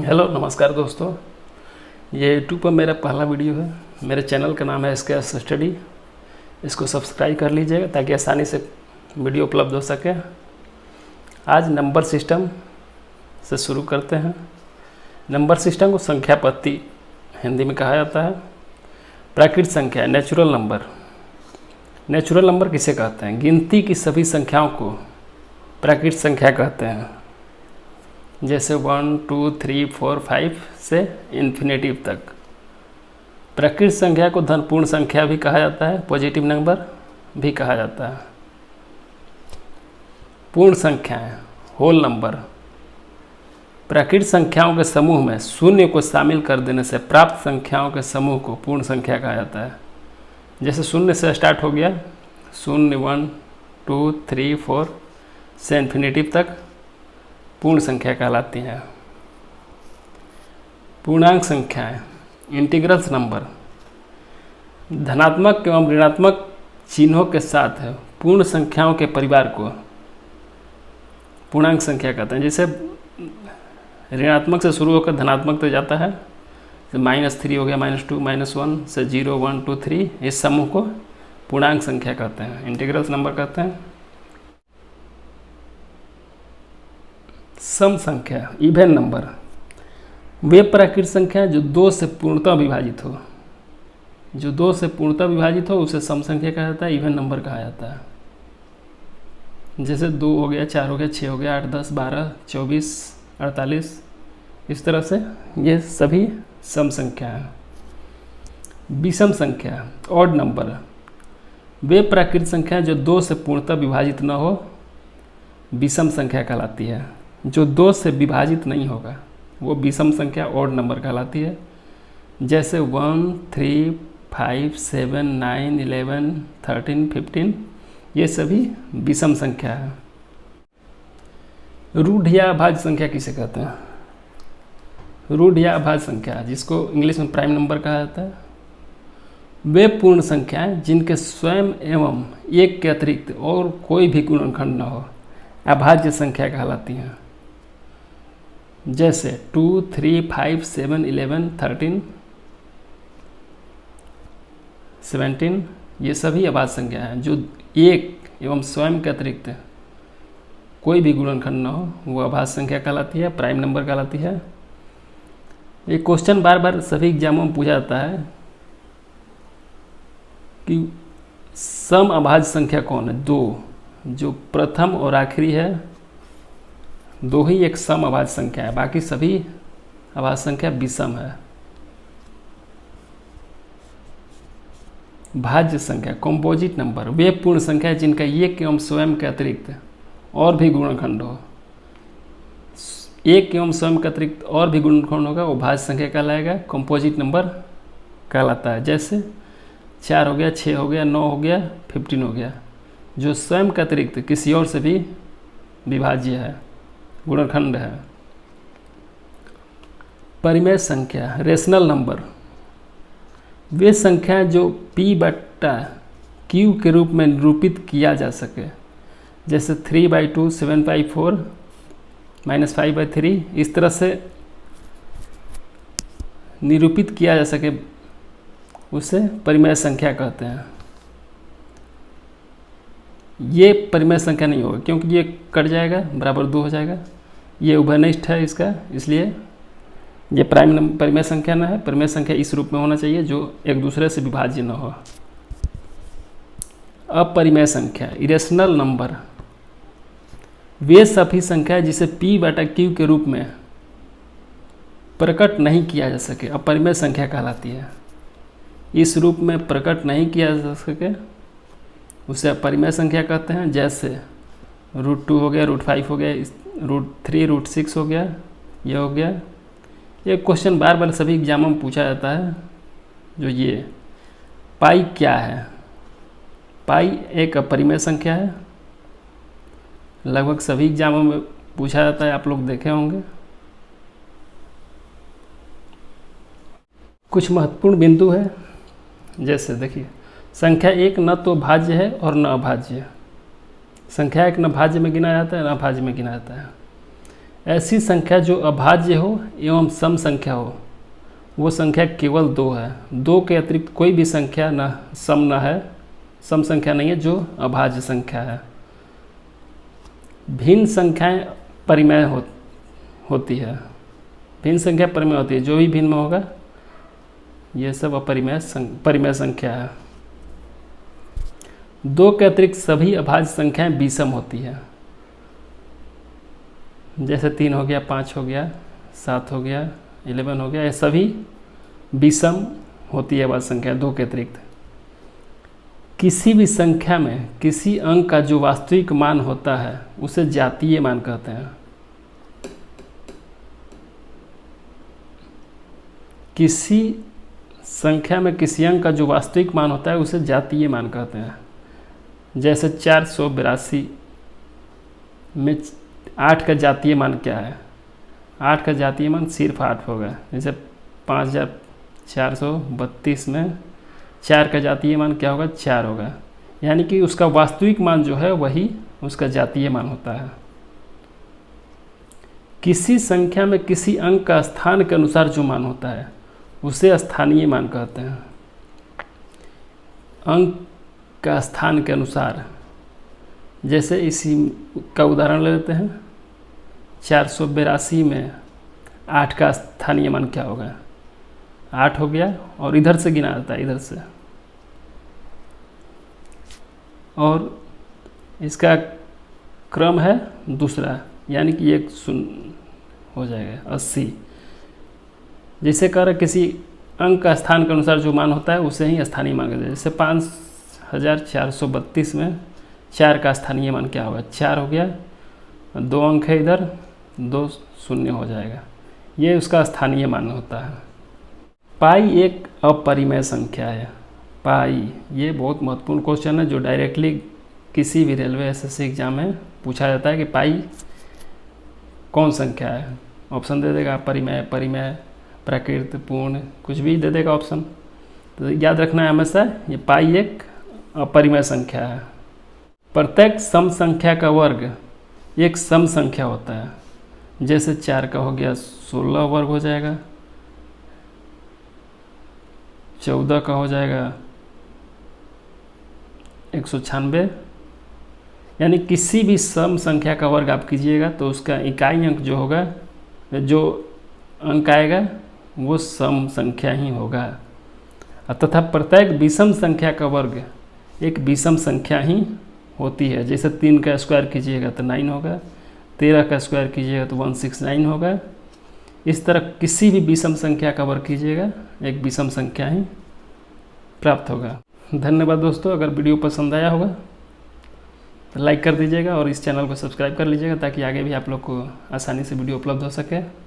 Hello नमस्कार दोस्तों, ये यूट्यूब पर मेरा पहला वीडियो है। मेरे चैनल का नाम है SKS स्टडी। इसको सब्सक्राइब कर लीजिएगा ताकि आसानी से वीडियो उपलब्ध हो सके। आज नंबर सिस्टम से शुरू करते हैं। नंबर सिस्टम को संख्या पत्ती हिंदी में कहा जाता है। प्राकृत संख्या नेचुरल नंबर। नेचुरल नंबर किसे कहते हैं? गिनती की सभी संख्याओं को प्राकृत संख्या कहते हैं, जैसे 1, 2, 3, 4, 5 से इन्फिनेटिव तक। प्राकृत संख्या को धनपूर्ण संख्या भी कहा जाता है, पॉजिटिव नंबर भी कहा जाता है। पूर्ण संख्याएं होल नंबर। प्राकृत संख्याओं के समूह में शून्य को शामिल कर देने से प्राप्त संख्याओं के समूह को पूर्ण संख्या कहा जाता है। जैसे शून्य से स्टार्ट हो गया, 0, 1, 2, 3, 4 से इन्फिनेटिव तक पूर्ण संख्या कहलाती हैं। पूर्णांक संख्याएं इंटीग्रल्स नंबर। धनात्मक एवं ऋणात्मक चिन्हों के साथ पूर्ण संख्याओं के परिवार को पूर्णांक संख्या कहते हैं। जैसे ऋणात्मक से शुरू होकर धनात्मक तक जाता है, -3 हो गया, -2, -1 से 0, 1, 2, 3, इस समूह को पूर्णांक संख्या कहते हैं, इंटीग्रल्स नंबर कहते हैं। सम संख्या इवन नंबर। वे प्राकृत संख्या जो 2 से पूर्णतः विभाजित हो, जो 2 से पूर्णतः विभाजित हो उसे सम संख्या कहा जाता है, इवन नंबर कहा जाता है। जैसे 2 हो गया, 4 हो गया, 6 हो गया, 8, 10, 12, 24, 48, इस तरह से ये सभी सम संख्या हैं। विषम संख्या ऑड नंबर। वे प्राकृत संख्या जो 2 से पूर्णतः विभाजित न हो विषम संख्या कहलाती है। जो 2 से विभाजित नहीं होगा वो विषम संख्या ऑड नंबर कहलाती है। जैसे 1, 3, 5, 7, 9, 11, 13, 15, ये सभी विषम संख्या है। रूढ़ या अभाज्य संख्या किसे कहते हैं? रूढ़ या अभाज्य संख्या, जिसको इंग्लिश में प्राइम नंबर कहा जाता है, वे पूर्ण संख्याएं जिनके स्वयं एवं एक के अतिरिक्त और कोई भी गुणनखंड न हो अभाज्य संख्या कहलाती हैं। जैसे 2, 3, 5, 7, 11, 13, 17, ये सभी अभाज्य संख्या हैं। जो एक एवं स्वयं के अतिरिक्त कोई भी गुणनखंड न हो वो अभाज्य संख्या कहलाती है, प्राइम नंबर कहलाती है। ये क्वेश्चन बार बार सभी एग्जामों में पूछा जाता है कि सम अभाज्य संख्या कौन है? 2, जो प्रथम और आखिरी है, 2 ही एक सम अभाज्य संख्या है, बाकी सभी अभाज्य संख्या विषम है। भाज्य संख्या कंपोजिट नंबर। वे पूर्ण संख्या जिनका एक एवं स्वयं के अतिरिक्त और भी गुणनखंड हो। एक एवं स्वयं के अतिरिक्त और भी गुणनखंड होगा वो भाज्य संख्या कहलाएगा, कंपोजिट नंबर कहलाता है। जैसे 4 हो गया, 6 हो गया, 9 हो गया, 15 हो गया, जो स्वयं के अतिरिक्त किसी और से भी विभाज्य है, गुणनखंड है। परिमेय संख्या रेशनल नंबर। वे संख्याएं जो P/Q के रूप में निरूपित किया जा सके, जैसे 3/2, 7/4, -5/3, इस तरह से निरूपित किया जा सके उसे परिमेय संख्या कहते हैं। ये परिमेय संख्या नहीं होगा क्योंकि ये कट जाएगा, बराबर 2 हो जाएगा। ये उभयनिष्ठ है इसका, इसलिए ये परिमेय संख्या न है। परिमेय संख्या इस रूप में होना चाहिए जो एक दूसरे से विभाज्य न हो। अपरिमेय संख्या इरेशनल नंबर। वे सभी संख्या जिसे P/Q के रूप में प्रकट नहीं किया जा सके अपरिमेय संख्या कहलाती है। इस रूप में प्रकट नहीं किया जा सके उसे अपरिमेय संख्या कहते हैं। जैसे √2 हो गया, √5 हो गया, √3, √6 हो गया, ये हो गया। ये क्वेश्चन बार बार सभी एग्जामों में पूछा जाता है। जो ये पाई क्या है? पाई एक अपरिमेय संख्या है, लगभग सभी एग्जामों में पूछा जाता है, आप लोग देखे होंगे। कुछ महत्वपूर्ण बिंदु है, जैसे देखिए संख्या 1 न तो भाज्य है और न अभाज्य है। संख्या 1 न भाज्य में गिना जाता है न अभाज्य में गिना जाता है। ऐसी संख्या जो अभाज्य हो एवं सम संख्या हो, वो संख्या केवल 2 है। 2 के अतिरिक्त कोई भी संख्या न सम न है, सम संख्या नहीं है जो अभाज्य संख्या है। भिन्न संख्याएं परिमेय होती है। भिन्न संख्या परिमेय होती है, जो भी भिन्न होगा ये सब परिमेय संख्या है। 2 के अतिरिक्त सभी अभाज्य संख्याएं विषम होती है। जैसे 3 हो गया, 5 हो गया, 7 हो गया, 11 हो गया, ये सभी विषम होती है अभाज्य संख्या 2 के अतिरिक्त। किसी भी संख्या में किसी अंक का जो वास्तविक मान होता है उसे जातीय मान कहते हैं। किसी संख्या में किसी अंक का जो वास्तविक मान होता है उसे जातीय मान कहते हैं। जैसे 482 में 8 का जातीय मान क्या है? 8 का जातीय मान सिर्फ 8 होगा। जैसे 5432 में 4 का जातीय मान क्या होगा? 4 होगा। यानी कि उसका वास्तविक मान जो है वही उसका जातीय मान होता है। किसी संख्या में किसी अंक का स्थान के अनुसार जो मान होता है उसे स्थानीय मान कहते हैं। अंक का स्थान के अनुसार, जैसे इसी का उदाहरण ले लेते हैं। 482 में 8 का स्थानीय मान क्या होगा? 8 हो गया, और इधर से गिना जाता है, इधर से, और इसका क्रम है दूसरा, यानी कि 1 शून्य हो जाएगा 80। जैसे कह रहे किसी अंक का स्थान के अनुसार जो मान होता है उसे ही स्थानीय मान कहते हैं। जैसे 5432 में 4 का स्थानीय मान क्या होगा? 4 हो गया, 2 अंक है इधर, 2 शून्य हो जाएगा, ये उसका स्थानीय मान होता है। पाई एक अपरिमेय संख्या है। पाई, ये बहुत महत्वपूर्ण क्वेश्चन है जो डायरेक्टली किसी भी रेलवे एसएससी एग्जाम में पूछा जाता है कि पाई कौन संख्या है। ऑप्शन दे देगा, परिमेय, परिमेय, प्राकृत, पूर्ण, कुछ भी दे देगा ऑप्शन। तो याद रखना है हमेशा, ये पाई एक अपरिमेय संख्या है। प्रत्येक सम संख्या का वर्ग एक सम संख्या होता है। जैसे 4 का हो गया 16 वर्ग हो जाएगा, 14 का हो जाएगा 196। यानी किसी भी सम संख्या का वर्ग आप कीजिएगा तो उसका इकाई अंक जो होगा, जो अंक आएगा वो सम संख्या ही होगा। तथा प्रत्येक विषम संख्या का वर्ग एक विषम संख्या ही होती है। जैसे 3 का स्क्वायर कीजिएगा तो 9 होगा, 13 का स्क्वायर कीजिएगा तो 169 होगा। इस तरह किसी भी विषम संख्या का वर्ग कीजिएगा एक विषम संख्या ही प्राप्त होगा। धन्यवाद दोस्तों। अगर वीडियो पसंद आया होगा तो लाइक कर दीजिएगा और इस चैनल को सब्सक्राइब कर लीजिएगा ताकि आगे भी आप लोग को आसानी से वीडियो उपलब्ध हो सके।